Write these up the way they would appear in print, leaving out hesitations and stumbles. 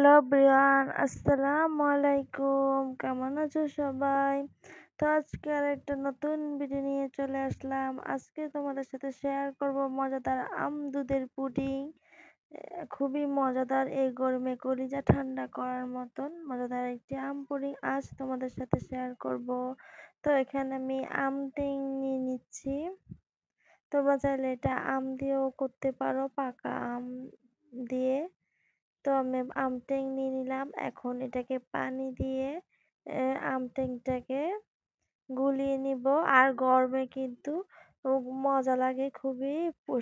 Hello everyone, আসসালামু আলাইকুম। কেমন আছো সবাই? তো আজকে আর একটা নতুন ভিডিও নিয়ে চলে আসলাম। আজকে তোমাদের সাথে শেয়ার করব মজাদার দুধের পুডিং। খুবই মজাদার, এই গরমে কলিজা ঠান্ডা করার মতন মজাদার একটি পুডিং আজ তোমাদের সাথে শেয়ার করব। তো এখানে আমি নিয়ে নিচ্ছি। তোমরা চাইলে এটা দিয়েও করতে পারো, পাকা দিয়ে। তো আমি নিয়ে নিলাম। এখন এটাকে পানি দিয়ে আমটাকে গুলিয়ে নিব। আর গরমে কিন্তু মজা লাগে খুবই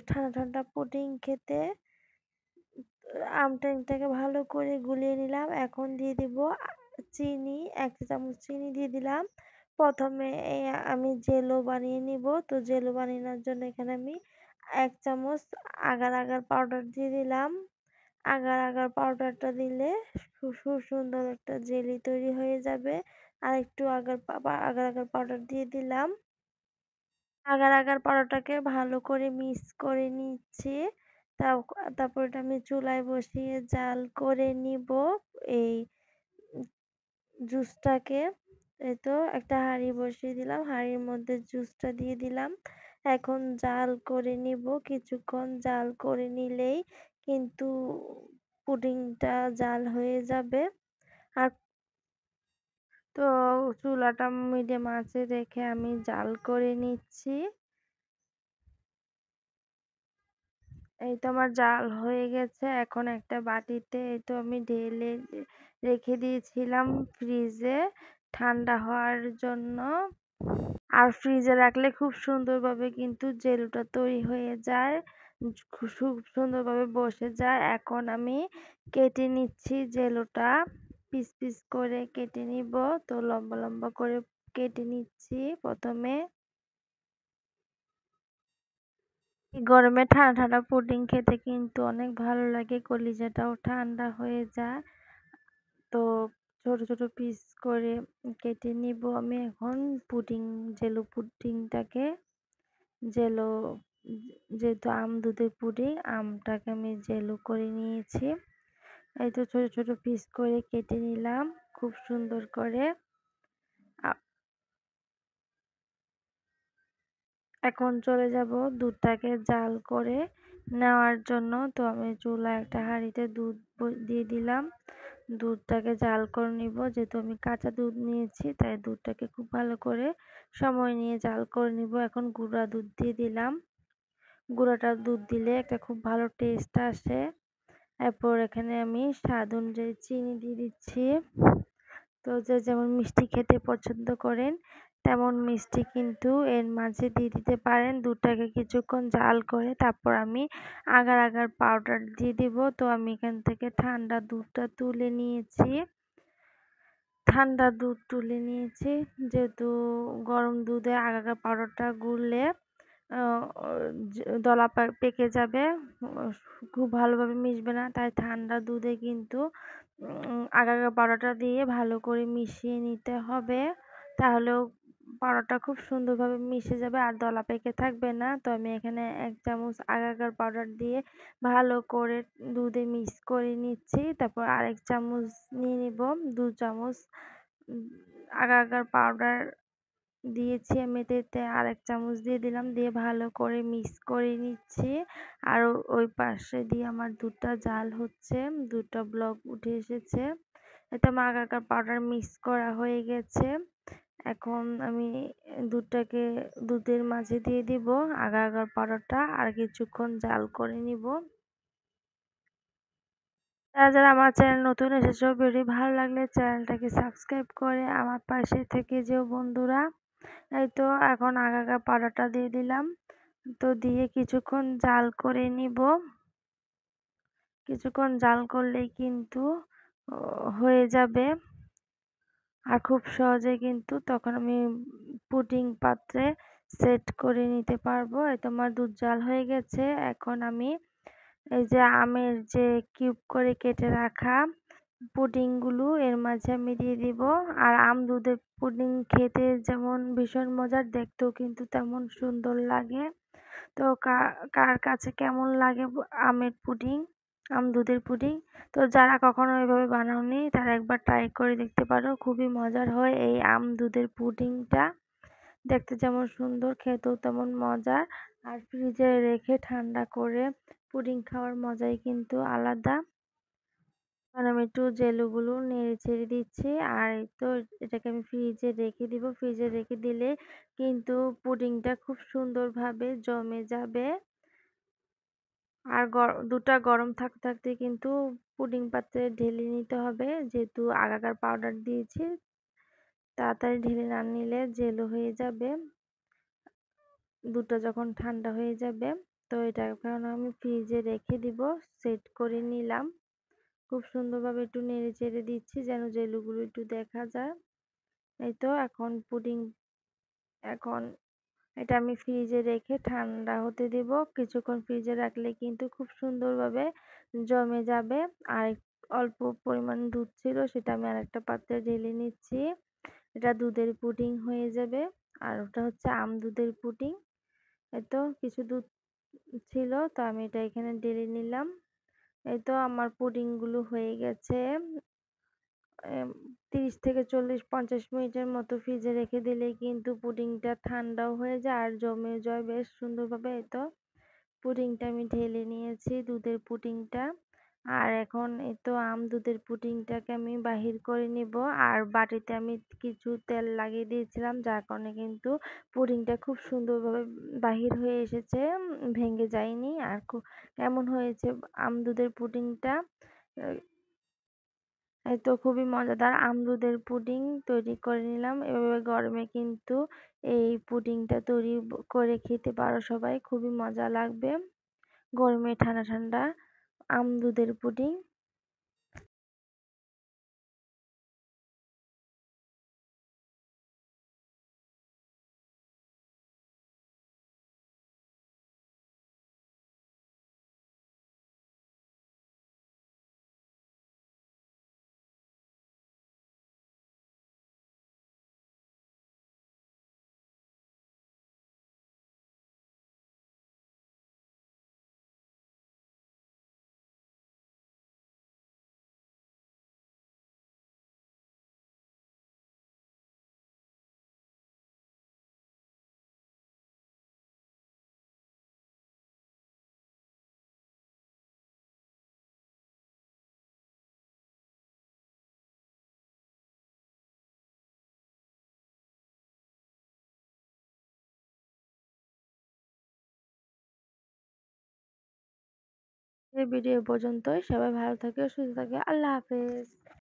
ঠান্ডা ঠান্ডা পুডিং খেতে। আমটাকে ভালো করে গুলিয়ে নিলাম। এখন দিয়ে দিব চিনি, ১ চা চামচ চিনি দিয়ে দিলাম। প্রথমে আমি জেলো বানিয়ে নিব। তো জেলো বানানোর জন্য এখানে আমি ১ চামচ আগার আগার পাউডার দিয়ে দিলাম। আগার আগার পাউডারটা দিলে খুব সুন্দর একটা জেলি তৈরি হয়ে যাবে। আর একটু আগার আগার পাউডার দিয়ে দিলাম। আগার আগার পাউডারটাকে ভালো করে মিক্স করে নিচ্ছি। তারপর এটা আমি চুলায় বসিয়ে জাল করে নিব এই জুসটাকে। এই তো একটা হাঁড়ি বসিয়ে দিলাম, হাঁড়ির মধ্যে জুসটা দিয়ে দিলাম। এখন জাল করে নিব। কিছুক্ষণ জাল করে নিলেই কিন্তু পুডিংটা জাল হয়ে যাবে। আর তো চুলাটা মিডিয়াম আঁচে রেখে আমি জাল করে নিচ্ছি। এই তো আমার জাল হয়ে গেছে। এখন একটা বাটিতে এই তো আমি ঢেলে রেখে দিয়েছিলাম ফ্রিজে ঠান্ডা হওয়ার জন্য। আর ফ্রিজে রাখলে খুব সুন্দরভাবে কিন্তু জেলোটা তৈরি হয়ে যায়, খুব সুন্দরভাবে বসে যায়। এখন আমি কেটে নিচ্ছি জেলোটা, পিস পিস করে কেটে নিব। তো লম্বা লম্বা করে কেটে নিচ্ছি প্রথমে। গরমে ঠান্ডা ঠান্ডা পুডিং খেতে কিন্তু অনেক ভালো লাগে, কলিজাটাও ঠান্ডা হয়ে যায়। তো ছোট ছোট পিস করে কেটে নিব আমি এখন জেলো পুডিংটাকে। জেলো যেহেতু দুধের পুডিং, আমটাকে আমি জেলো করে নিয়েছি। এই তো ছোট ছোট পিস করে কেটে নিলাম খুব সুন্দর করে। এখন চলে যাব দুধটাকে জাল করে নেওয়ার জন্য। তো আমি চুলায় একটা হাঁড়িতে দুধ দিয়ে দিলাম। দুধটাকে জাল করে নিব। যেহেতু আমি কাঁচা দুধ নিয়েছি তাই দুধটাকে খুব ভালো করে সময় নিয়ে জাল করে নিব। এখন গুঁড়া দুধ দিয়ে দিলাম। গুঁড়াটা দুধ দিলে একটা খুব ভালো টেস্ট আসে। এরপর এখানে আমি স্বাদ অনুযায়ী চিনি দিয়ে দিচ্ছি। তো যে যেমন মিষ্টি খেতে পছন্দ করেন তেমন মিষ্টি কিন্তু এর মাঝে দিয়ে দিতে পারেন। দুধটাকে কিছুক্ষণ জাল করে তারপর আমি আগার আগার পাউডার দিয়ে দিব। তো আমি এখান থেকে ঠান্ডা দুধটা তুলে নিয়েছি। যেহেতু গরম দুধে আগার আগার পাউডারটা গুললে দলা পেকে যাবে, খুব ভালোভাবে মিশবে না। তাই ঠান্ডা দুধে কিন্তু আগার আগার পাউডারটা দিয়ে ভালো করে মিশিয়ে নিতে হবে। তাহলেও পাউডারটা খুব সুন্দরভাবে মিশে যাবে আর দলা পেকে থাকবে না। তো আমি এখানে ১ চামচ আগার আগার পাউডার দিয়ে ভালো করে দুধে মিক্স করে নিচ্ছি। তারপর আরেক চামচ নিয়ে নিব। ২ চামচ আগার আগার পাউডার দিয়েছি আমি, এতে আরেক চামচ দিয়ে দিলাম, দিয়ে ভালো করে মিক্স করে নিচ্ছি। আর ওই পাশে দিয়ে আমার দুধটা জাল হচ্ছে, দুধটা ব্লক উঠে এসেছে। এতে আমার আগার আগার পাউডার মিক্স করা হয়ে গেছে। এখন আমি দুধের মাঝে দিয়ে দিব আগার আগার পাউডারটা আর কিছুক্ষণ জাল করে নিব। যারা যারা আমার চ্যানেল নতুন এসেছো, ভিডিও ভালো লাগলে চ্যানেলটাকে সাবস্ক্রাইব করে আমার পাশে থেকে যেও বন্ধুরা। এই তো এখন আগার আগার পাউডারটা দিয়ে দিলাম। তো দিয়ে কিছুক্ষণ জাল করে নিব। কিছুক্ষণ জাল করলেই কিন্তু হয়ে যাবে। আর খুব সহজে কিন্তু তখন আমি পুডিং পাত্রে সেট করে নিতে পারবো। এই তো আমার দুধ জাল হয়ে গেছে। এখন আমি এই যে আমের যে কিউব করে কেটে রাখা পুডিংগুলো এর মাঝে আমি দিয়ে দিব। আর দুধের পুডিং খেতে যেমন ভীষণ মজার, দেখতেও কিন্তু তেমন সুন্দর লাগে। তো কার কাছে কেমন লাগে আমের পুডিং দুধের পুডিং। তো যারা কখনো এভাবে বানাওনি তারা একবার ট্রাই করে দেখতে পারো, খুবই মজার হয় এই দুধের পুডিংটা। দেখতে যেমন সুন্দর, খেতেও তেমন মজার। আর ফ্রিজে রেখে ঠান্ডা করে পুডিং খাওয়ার মজাই কিন্তু আলাদা। আর আমি একটু জেলোগুলো নেড়ে ছেড়ে দিচ্ছি, আর এই তো এটাকে আমি ফ্রিজে রেখে দিব। ফ্রিজে রেখে দিলে কিন্তু পুডিংটা খুব সুন্দরভাবে জমে যাবে। আর দুধটা গরম থাকতে থাকতে কিন্তু পুডিং পাত্রে ঢেলে নিতে হবে, যেহেতু আগাকার পাউডার দিয়েছি। তাড়াতাড়ি ঢেলে না নিলে জেলো হয়ে যাবে। দুধটা যখন ঠান্ডা হয়ে যাবে, তো এটা এখন আমি ফ্রিজে রেখে দিব। সেট করে নিলাম, খুব সুন্দরভাবে একটু নেড়ে চেড়ে দিচ্ছি যেন জেলুগুলো একটু দেখা যায়। এই তো এখন এটা আমি ফ্রিজে রেখে ঠান্ডা হতে দেব। কিছুক্ষণ ফ্রিজে রাখলে কিন্তু খুব সুন্দরভাবে জমে যাবে। আর অল্প পরিমাণ দুধ ছিল, সেটা আমি আরেকটা পাত্রে ঢেলে নিচ্ছি। এটা দুধের পুডিং হয়ে যাবে। আর ওটা হচ্ছে দুধের পুডিং। এই তো কিছু দুধ ছিল, তো আমি এটা এখানে ঢেলে নিলাম। এই তো আমার পুডিং গুলো হয়ে গেছে। 30 থেকে 40-50 মিনিটের মতো ফ্রিজে রেখে দিলেই কিন্তু পুডিংটা ঠান্ডাও হয়ে যায় আর জমে যায় বেশ সুন্দরভাবে। এই তো পুডিংটা আমি ঢেলে নিয়েছি, দুধের পুডিংটা। আর এখন এই তো দুধের পুডিংটাকে আমি বাহির করে নিব। আর বাটিতে আমি কিছু তেল লাগিয়ে দিয়েছিলাম, যার কারণে কিন্তু পুডিংটা খুব সুন্দরভাবে বাহির হয়ে এসেছে, ভেঙে যায়নি। আর কেমন হয়েছে দুধের পুডিংটা। এই তো খুবই মজাদার দুধের পুডিং তৈরি করে নিলাম। এভাবে গরমে কিন্তু এই পুডিংটা তৈরি করে খেতে পারো সবাই, খুবই মজা লাগবে। গরমে ঠান্ডা ঠান্ডা দুধের পুডিং। এই ভিডিও পর্যন্তই। সবাই ভালো থাকে, সুস্থ থাকে। আল্লাহ হাফেজ।